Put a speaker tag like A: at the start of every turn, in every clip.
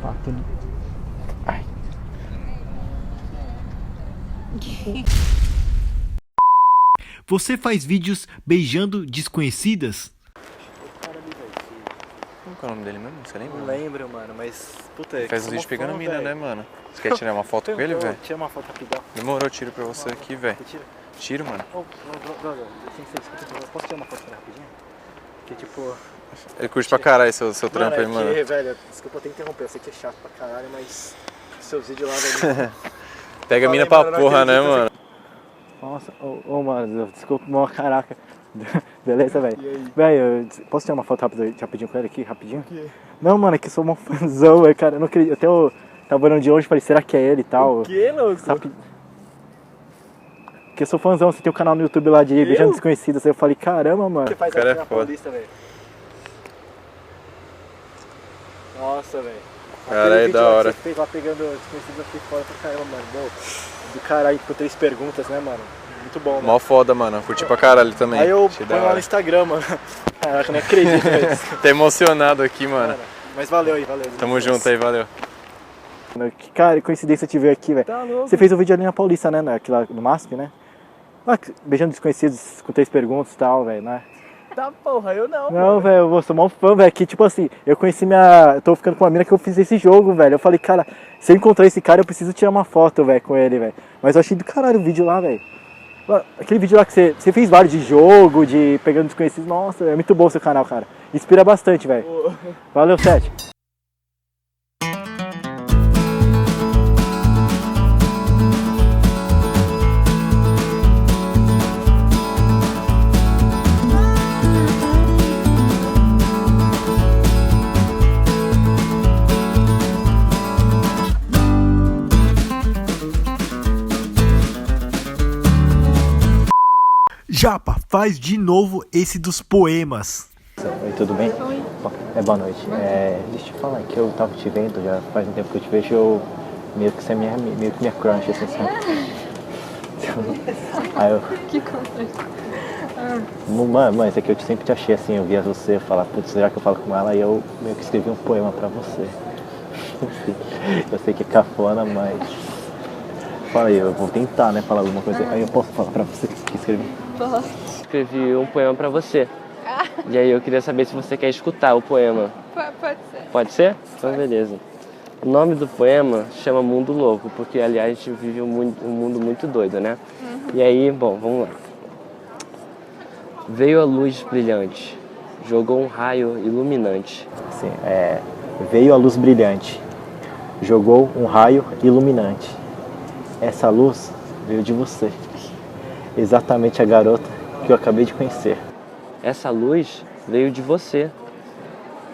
A: Pato. Ai.
B: Você faz vídeos beijando desconhecidas?
C: Qual que é o nome dele mesmo? Você lembra?
A: Não lembro, mano, mas... Puta,
C: Ele faz uns vídeos pegando mina, né, mano? Você quer tirar uma foto com ele, velho?
A: Tira uma foto rapidão.
C: Demorou, tiro pra você aqui, velho.
A: Você tira?
C: Tiro, mano.
A: Ô, brother, desculpa, posso tirar uma foto rapidinho? Porque, tipo...
C: Ele curte pra caralho seu trampo aí, mano.
A: Velho, desculpa até interromper, eu sei que é chato pra caralho, mas... Seus vídeos lá, velho...
C: Pega a mina pra porra, né, mano?
A: Nossa, mano, desculpa, mano, caraca. Beleza, velho? Velho, posso tirar uma foto rapidinho com ele aqui, rapidinho? Não, mano, é que eu sou um fãzão, velho, cara, eu não acredito. Até eu tava olhando de hoje e falei, será que é ele e tal?
D: O que, louco?
A: Porque eu sou fãzão, você tem um canal no YouTube lá de Beijando Desconhecidos, aí eu falei, caramba, mano. Você faz
C: cara
A: aqui
C: é
A: na
C: foda.
A: Paulista, velho. Nossa, velho.
C: Cara, é da hora.
A: Você fez lá pegando Desconhecidos, eu fiquei foda pra caramba, mano. Bom, do caralho, com 3 perguntas, né, mano? Muito bom, mano.
C: Mó foda, mano. Curti pra caralho também.
A: Aí eu
C: Achei da
A: ponho lá
C: hora.
A: no Instagram, mano. Caraca, eu não acredito, velho.
C: Tá emocionado aqui, mano.
A: Mas valeu aí, valeu.
C: Tamo junto aí, valeu.
A: Que cara, que coincidência te ver aqui, velho.
D: Tá louco.
A: Você fez um vídeo ali na Paulista, né? Aqui lá no MASP, né? Ah, beijando desconhecidos com 3 perguntas e tal, velho, né?
D: Tá porra, eu não.
A: Não, velho, eu sou mó fã, velho. Que tipo assim, eu conheci minha. Eu tô ficando com uma mina que eu fiz esse jogo, velho. Eu falei, cara, se eu encontrar esse cara, eu preciso tirar uma foto, velho, com ele, velho. Mas eu achei do caralho o vídeo lá, velho. Aquele vídeo lá que você fez vários de jogo, de pegando desconhecidos. Nossa, é muito bom o seu canal, cara. Inspira bastante, velho. Valeu, Sete.
B: Japa, faz de novo esse dos poemas.
A: Oi, tudo bem? Oi. Boa noite. Deixa eu te falar que eu tava te vendo, já faz um tempo que eu te vejo, eu meio que você é meio que minha crush, assim, sabe? Aí eu...
E: Que coisa.
A: Mano, mas é que eu sempre te achei assim, eu via você falar, putz, será que eu falo com ela? E eu meio que escrevi um poema pra você. Eu sei que é cafona, mas... Fala aí, eu vou tentar, né, falar alguma coisa. Aí eu posso falar pra você que escrevi?
F: Escrevi um poema pra você. E aí eu queria saber se você quer escutar o poema.
E: Pode ser.
F: Pode ser? Então beleza. O nome do poema chama Mundo Louco, porque aliás a gente vive um mundo muito doido, né? E aí, bom, vamos lá. Veio a luz brilhante, jogou um raio iluminante.
A: Sim, veio a luz brilhante, jogou um raio iluminante. Essa luz veio de você, exatamente a garota que eu acabei de conhecer.
F: Essa luz veio de você,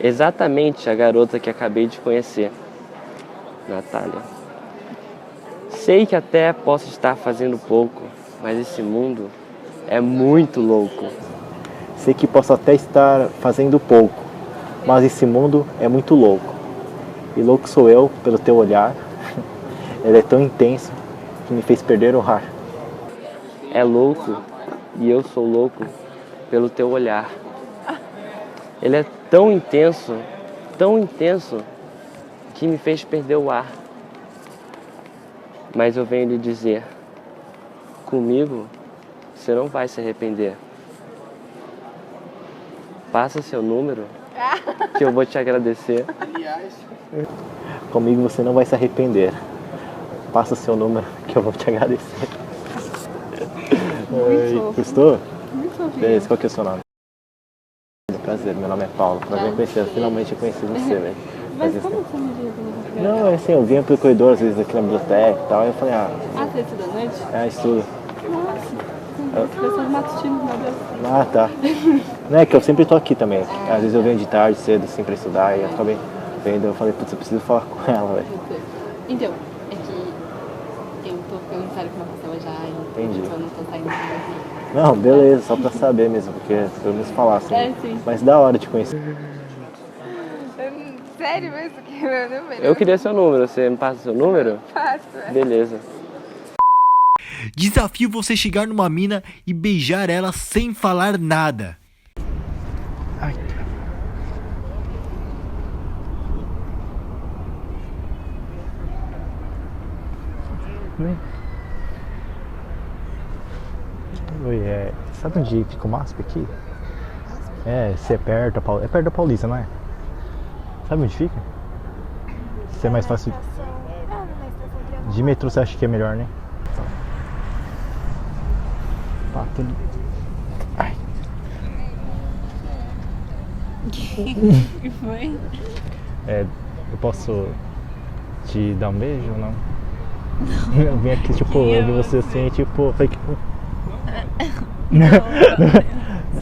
F: exatamente a garota que acabei de conhecer. Natália. Sei que até posso estar fazendo pouco, mas esse mundo é muito louco.
A: Sei que posso até estar fazendo pouco, mas esse mundo é muito louco. E louco sou eu pelo teu olhar. Ele é tão intenso que me fez perder o ar.
F: É louco e eu sou louco pelo teu olhar. Ele é tão intenso que me fez perder o ar. Mas eu venho lhe dizer, comigo você não vai se arrepender. Passa seu número que eu vou te agradecer.
A: Comigo você não vai se arrepender. Passa seu número que eu vou te agradecer.
E: Muito
A: Gostou?
E: Muito fofinho.
A: Beleza, qual que é o seu nome? Prazer, meu nome é Paulo. Prazer em conhecer, finalmente eu conheci você, velho.
E: Mas como você me viu?
A: Não, é assim, eu vinha pelo corredor, às vezes aqui na biblioteca e tal, aí eu falei,
E: Você estuda à noite?
A: estudo.
E: Nossa, pessoas matutinas, meu Deus.
A: Ah, tá. Não é que eu sempre tô aqui também. Às vezes eu venho de tarde, cedo, assim, pra estudar, e eu acabei vendo, eu falei, putz, eu preciso falar com ela, velho.
E: Então, é que eu tô ficando sério com uma pessoa já e
A: Entendi.
E: eu não tô saindo com você.
A: Não, beleza, só pra saber mesmo, porque pelo menos falar assim.
E: Sim.
A: Mas da hora de conhecer.
E: Sério mesmo que meu número?
F: Eu queria seu número, você me passa seu número?
E: Faço.
F: Beleza.
B: Desafio você chegar numa mina e beijar ela sem falar nada.
A: Ai. Oi, sabe onde fica o MASP aqui? Se é perto, é perto da Paulista, não é? Sabe onde fica? Se é mais fácil. De metrô você acha que é melhor, né? Tá, tudo. Ai.
E: que foi?
A: Eu posso te dar um beijo ou não? Eu vim aqui, tipo, eu vi você assim, tipo, falei que.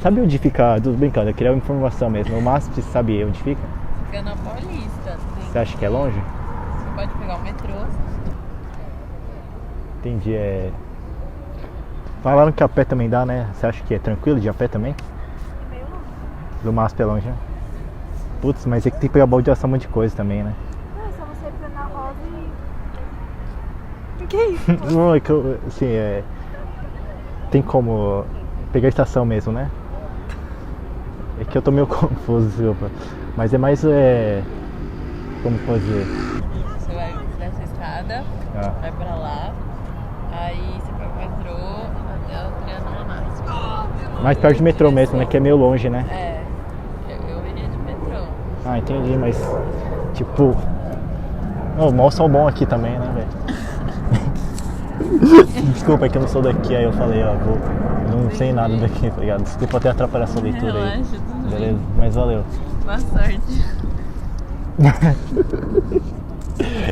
A: Sabe onde fica? Tudo brincando, eu queria uma informação mesmo. O MASP, você sabe onde fica?
E: Fica na Paulista.
A: Você acha que é longe?
E: Você pode pegar o metrô.
A: Entendi, Falaram que a pé também dá, né? Você acha que é tranquilo de a pé também?
E: É meio longe.
A: Do MASP é longe, né? Putz, mas é que tem que pegar balde de ação um monte de coisa também, né?
E: Não, é só você ir na roda e... Que isso?
A: Não, é que eu, assim, tem como pegar a estação mesmo, né? É que eu tô meio confuso, desculpa. Mas é mais, como fazer?
E: Você vai dessa escada, vai pra lá, aí você pega o metrô até o Triângulo Máximo.
A: Mais perto do metrô mesmo, né? Que é meio longe, né?
E: Eu iria de metrô.
A: Ah, entendi, mas, tipo... O mal são bom aqui também, né, velho? Desculpa, é que eu não sou daqui, aí eu falei, eu não sei nada daqui, tá ligado? Desculpa até atrapalhar a sua leitura aí.
E: Relaxa, tudo
A: Beleza?
E: bem.
A: Mas valeu.
E: Boa sorte.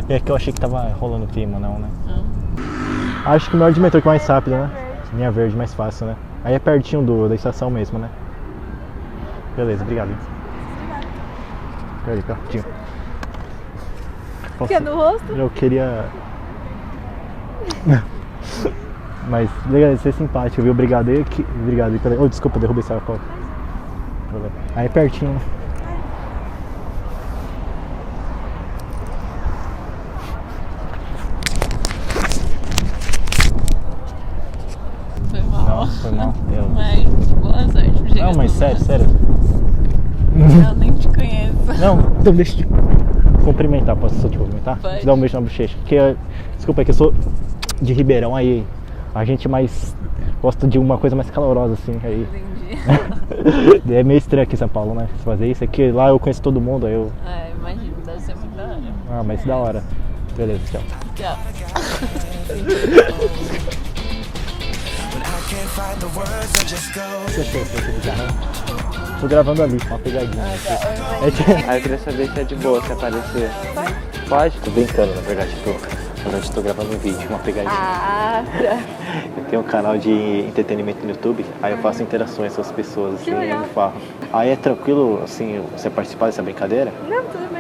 A: É que eu achei que tava rolando clima, não, né? Acho que o melhor de metrô que é mais rápido, né? Linha verde, mais fácil, né? Aí é pertinho da estação mesmo, né? Beleza, obrigado. Peraí, pertinho.
E: Quer no rosto?
A: Eu queria... Mas, legal, ser simpático, viu? Obrigado aí. Obrigado aí pela... desculpa, derrubei essa coca. Aí é pertinho, né?
E: Foi mal.
A: Não, foi mal.
E: Mas boa sorte.
A: Não, mas sério.
E: Eu nem te conheço.
A: Não, então deixa eu te cumprimentar. Posso só te cumprimentar?
E: Pode.
A: Te dar um beijo na bochecha. Desculpa, é que eu sou de Ribeirão, aí a gente mais gosta de uma coisa mais calorosa, assim. Aí.
E: Entendi.
A: É meio estranho aqui em São Paulo, né? Você fazer isso. Aqui lá eu conheço todo mundo, aí eu.
E: Imagino, deve ser muito da hora.
A: Ah, mas da hora. Beleza, tchau.
E: Tchau.
A: Tô gravando ali, uma pegadinha.
F: Aí eu queria saber se é de boa se aparecer. Pode?
A: Tô brincando, na verdade, tô gravando um vídeo, uma pegadinha.
E: Ah, tá.
A: Eu tenho um canal de entretenimento no YouTube, aí eu faço interações com as pessoas, assim,
E: legal.
A: eu falo. Aí é tranquilo, assim, você participar dessa brincadeira?
E: Não, tudo